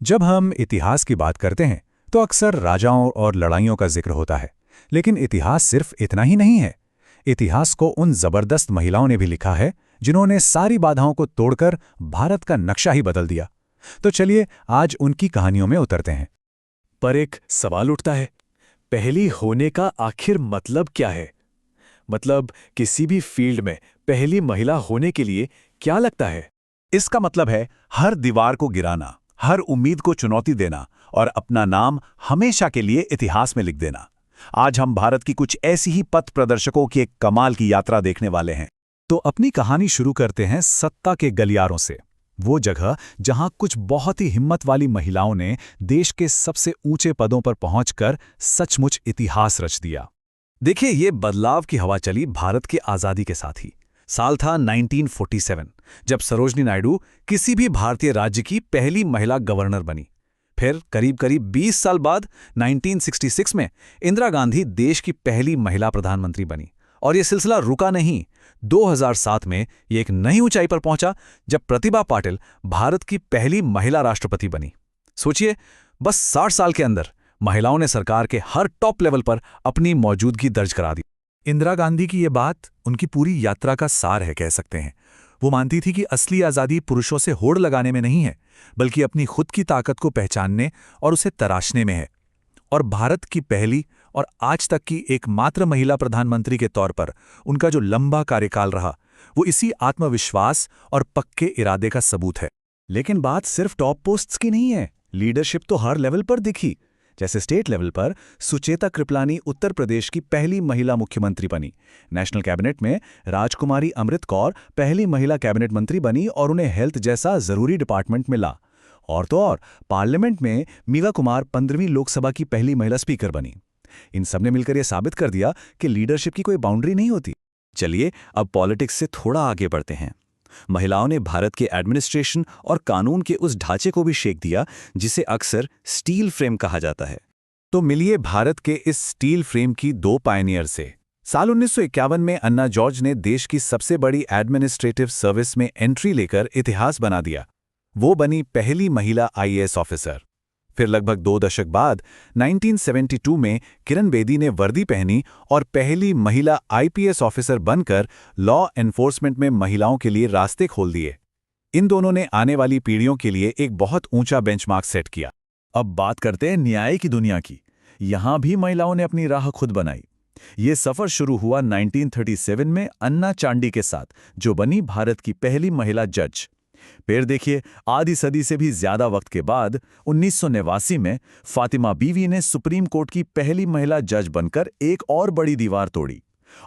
जब हम इतिहास की बात करते हैं तो अक्सर राजाओं और लड़ाइयों का जिक्र होता है। लेकिन इतिहास सिर्फ इतना ही नहीं है। इतिहास को उन जबरदस्त महिलाओं ने भी लिखा है जिन्होंने सारी बाधाओं को तोड़कर भारत का नक्शा ही बदल दिया। तो चलिए आज उनकी कहानियों में उतरते हैं। पर एक सवाल उठता है, पहली होने का आखिर मतलब क्या है? मतलब किसी भी फील्ड में पहली महिला होने के लिए क्या लगता है? इसका मतलब है हर दीवार को गिराना, हर उम्मीद को चुनौती देना और अपना नाम हमेशा के लिए इतिहास में लिख देना। आज हम भारत की कुछ ऐसी ही पथ प्रदर्शकों की एक कमाल की यात्रा देखने वाले हैं। तो अपनी कहानी शुरू करते हैं सत्ता के गलियारों से, वो जगह जहां कुछ बहुत ही हिम्मत वाली महिलाओं ने देश के सबसे ऊंचे पदों पर पहुंचकर सचमुच इतिहास रच दिया। देखिए, ये बदलाव की हवा चली भारत की आज़ादी के साथ ही। साल था 1947, जब सरोजनी नायडू किसी भी भारतीय राज्य की पहली महिला गवर्नर बनी। फिर करीब करीब 20 साल बाद 1966 में इंदिरा गांधी देश की पहली महिला प्रधानमंत्री बनी। और ये सिलसिला रुका नहीं। 2007 में ये एक नई ऊंचाई पर पहुंचा जब प्रतिभा पाटिल भारत की पहली महिला राष्ट्रपति बनी। सोचिए, बस 60 साल के अंदर महिलाओं ने सरकार के हर टॉप लेवल पर अपनी मौजूदगी दर्ज करा दी। इंदिरा गांधी की ये बात उनकी पूरी यात्रा का सार है, कह सकते हैं। वो मानती थी कि असली आज़ादी पुरुषों से होड़ लगाने में नहीं है, बल्कि अपनी खुद की ताकत को पहचानने और उसे तराशने में है। और भारत की पहली और आज तक की एकमात्र महिला प्रधानमंत्री के तौर पर उनका जो लंबा कार्यकाल रहा, वो इसी आत्मविश्वास और पक्के इरादे का सबूत है। लेकिन बात सिर्फ टॉप पोस्ट्स की नहीं है। लीडरशिप तो हर लेवल पर दिखी। जैसे स्टेट लेवल पर सुचेता कृपलानी उत्तर प्रदेश की पहली महिला मुख्यमंत्री बनी। नेशनल कैबिनेट में राजकुमारी अमृत कौर पहली महिला कैबिनेट मंत्री बनी और उन्हें हेल्थ जैसा जरूरी डिपार्टमेंट मिला। और तो और पार्लियामेंट में मीरा कुमार 15वीं लोकसभा की पहली महिला स्पीकर बनी। इन सबने मिलकर यह साबित कर दिया कि लीडरशिप की कोई बाउंड्री नहीं होती। चलिए अब पॉलिटिक्स से थोड़ा आगे बढ़ते हैं। महिलाओं ने भारत के एडमिनिस्ट्रेशन और कानून के उस ढांचे को भी शेक दिया जिसे अक्सर स्टील फ्रेम कहा जाता है। तो मिलिए भारत के इस स्टील फ्रेम की दो पायनियर से। साल 1951 में अन्ना जॉर्ज ने देश की सबसे बड़ी एडमिनिस्ट्रेटिव सर्विस में एंट्री लेकर इतिहास बना दिया। वो बनी पहली महिला आईएएस ऑफिसर। फिर लगभग 2 दशक बाद 1972 में किरण बेदी ने वर्दी पहनी और पहली महिला आईपीएस ऑफिसर बनकर लॉ एनफोर्समेंट में महिलाओं के लिए रास्ते खोल दिए। इन दोनों ने आने वाली पीढ़ियों के लिए एक बहुत ऊंचा बेंचमार्क सेट किया। अब बात करते हैं न्याय की दुनिया की। यहां भी महिलाओं ने अपनी राह खुद बनाई। ये सफर शुरू हुआ 1937 में अन्ना चांडी के साथ, जो बनी भारत की पहली महिला जज। फिर देखिए, आधी सदी से भी ज्यादा वक्त के बाद 1989 में फातिमा बीवी ने सुप्रीम कोर्ट की पहली महिला जज बनकर एक और बड़ी दीवार तोड़ी।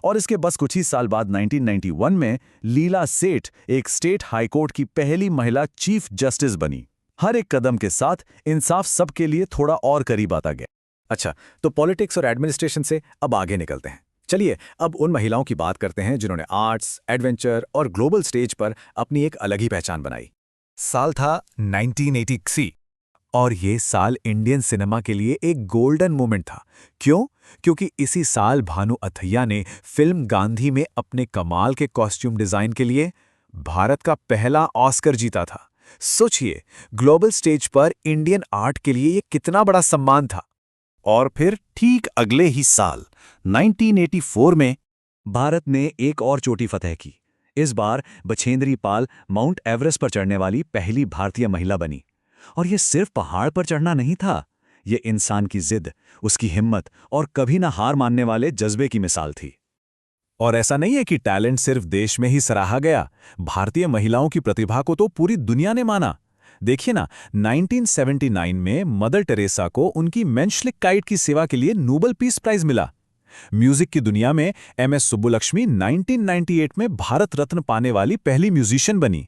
और इसके बस कुछ ही साल बाद 1991 में लीला सेठ एक स्टेट हाई कोर्ट की पहली महिला चीफ जस्टिस बनी। हर एक कदम के साथ इंसाफ सबके लिए थोड़ा और करीब आता गया। अच्छा, तो पॉलिटिक्स और एडमिनिस्ट्रेशन से अब आगे निकलते हैं। चलिए अब उन महिलाओं की बात करते हैं जिन्होंने आर्ट्स, एडवेंचर और ग्लोबल स्टेज पर अपनी एक अलग ही पहचान बनाई। साल था 1980 और ये साल इंडियन सिनेमा के लिए एक गोल्डन मोमेंट था। क्यों? क्योंकि इसी साल भानु अथैया ने फिल्म गांधी में अपने कमाल के कॉस्ट्यूम डिजाइन के लिए भारत का पहला ऑस्कर जीता था। सोचिए, ग्लोबल स्टेज पर इंडियन आर्ट के लिए ये कितना बड़ा सम्मान था। और फिर ठीक अगले ही साल 1984 में भारत ने एक और चोटी फतह की। इस बार बछेंद्री पाल माउंट एवरेस्ट पर चढ़ने वाली पहली भारतीय महिला बनी। और ये सिर्फ पहाड़ पर चढ़ना नहीं था, ये इंसान की जिद, उसकी हिम्मत और कभी ना हार मानने वाले जज्बे की मिसाल थी। और ऐसा नहीं है कि टैलेंट सिर्फ देश में ही सराहा गया। भारतीय महिलाओं की प्रतिभा को तो पूरी दुनिया ने माना। देखिए ना, 1979 में मदर टेरेसा को उनकी मेंशलिक की सेवा के लिए नोबेल पीस प्राइज मिला। म्यूजिक की दुनिया में एमएस सुब्बुलक्ष्मी 1998 में भारत रत्न पाने वाली पहली म्यूजिशियन बनी।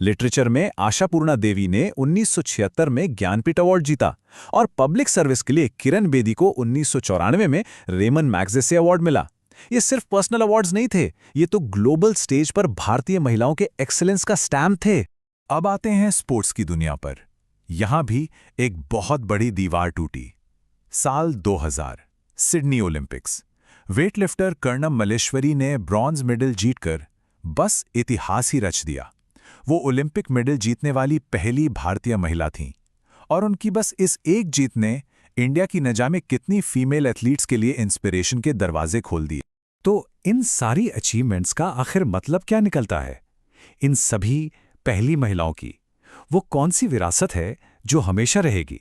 लिटरेचर में आशापूर्णा देवी ने 1976 में ज्ञानपीठ अवार्ड जीता। और पब्लिक सर्विस के लिए किरण बेदी को 1994 में रेमन मैग्सेसे अवार्ड मिला। ये सिर्फ पर्सनल अवार्ड्स नहीं थे, ये तो ग्लोबल स्टेज पर भारतीय महिलाओं के एक्सीलेंस का स्टैम्प थे। अब आते हैं स्पोर्ट्स की दुनिया पर। यहां भी एक बहुत बड़ी दीवार टूटी। साल 2000, Sydney Olympics. Weightlifter Karnam Malleswari ने ब्रॉन्ज मेडल जीतकर बस इतिहास ही रच दिया। वो ओलंपिक मेडल जीतने वाली पहली भारतीय महिला थीं। और उनकी बस इस एक जीत ने इंडिया की न जाने कितनी फीमेल एथलीट्स के लिए इंस्पिरेशन के दरवाजे खोल दिए। तो इन सारी अचीवमेंट्स का आखिर मतलब क्या निकलता है? इन सभी पहली महिलाओं की वो कौन सी विरासत है जो हमेशा रहेगी?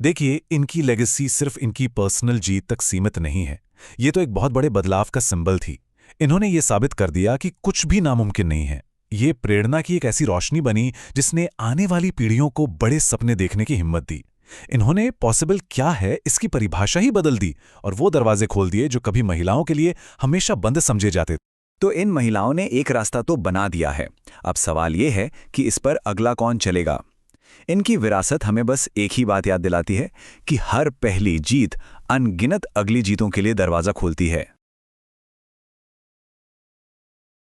देखिए, इनकी लेगेसी सिर्फ इनकी पर्सनल जीत तक सीमित नहीं है। ये तो एक बहुत बड़े बदलाव का सिंबल थी। इन्होंने ये साबित कर दिया कि कुछ भी नामुमकिन नहीं है। ये प्रेरणा की एक ऐसी रोशनी बनी जिसने आने वाली पीढ़ियों को बड़े सपने देखने की हिम्मत दी। इन्होंने पॉसिबल क्या है इसकी परिभाषा ही बदल दी और वो दरवाजे खोल दिए जो कभी महिलाओं के लिए हमेशा बंद समझे जाते थे। तो इन महिलाओं ने एक रास्ता तो बना दिया है। अब सवाल ये है कि इस पर अगला कौन चलेगा। इनकी विरासत हमें बस एक ही बात याद दिलाती है कि हर पहली जीत अनगिनत अगली जीतों के लिए दरवाजा खोलती है।